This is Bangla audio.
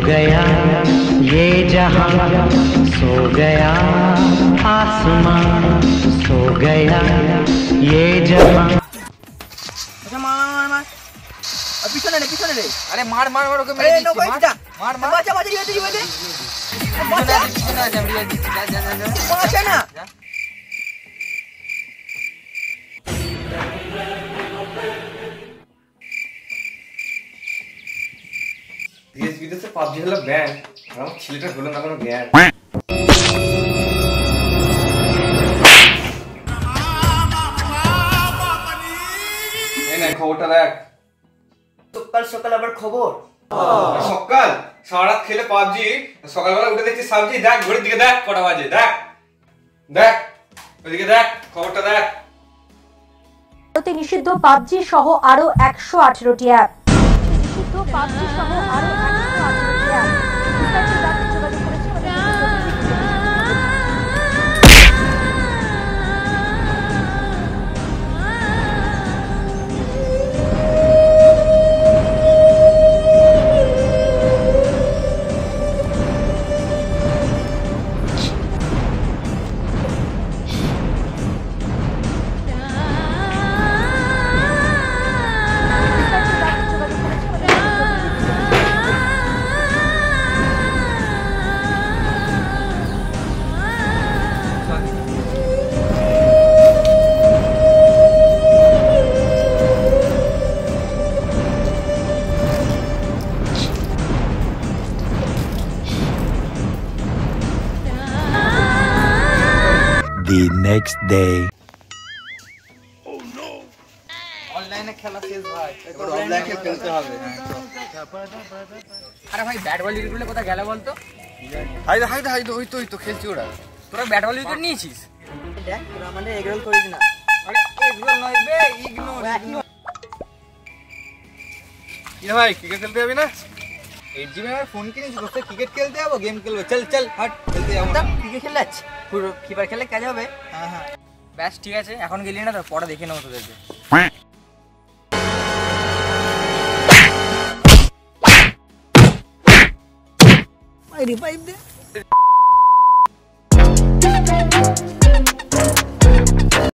गया ये जहां, सो गया आसमां, सो गया ये जहां। अच्छा मार मार पीछे रे अरे मार मार मार ओके मेरे नो भाई जा मार मार बाचा बाचा ये दे बाचा बाचा ना দেশ বিদেশে পাবজি হলো ব্যান আর আমার ছেলেটা হলো না কোনো জ্ঞান। এই না খবরটা দেখ। সকাল সকাল আবার খবর সকাল সারা রাত খেলে পাবজি, সকালবেলা উঠে দেখছি সাবজি। দেখ ঘড়ির দিকে দেখ কটা বাজে, দেখ দেখ ওইদিকে দেখ খবরটা দেখ। ভারতে নিষিদ্ধ পাবজি সহ আরো 118টি অ্যাপ। নিষিদ্ধ পাবজি সহ আরো 118টি অ্যাপ। বিস্তারিত জানতে যোগাযোগ করেছে The next day. অনলাইনে খেলা শেষ ভাই, এবার অফলাইনে খেলতে হবে। আরে ভাই ব্যাট বল উইকেট গুলো কোথায় গেল বলতো? হাইদা হাইদা হাইদা ওই তো খেলছি ওরা। তোরা ব্যাট বল উইকেট নিয়েছিস? দেখ তোরা আমাদের এগরোল করিস না। আরে এগুলো নয় বে, ইগনোর। কি ভাই ক্রিকেট খেলতে যাবি না? 8GB আমার ফোন কিনেছি, তোর ক্রিকেট খেলতে যাবো, গেম খেলবো। চল চল হাট খেলতে যাবো। ক্রিকেট খেলে যাচ্ছে পুরো কিপার খেলে কাজ হবে। হ্যাঁ হ্যাঁ ব্যাস ঠিক আছে, এখন গেলি না তো পরে দেখে নেবো তোদেরকে। পাইপ দে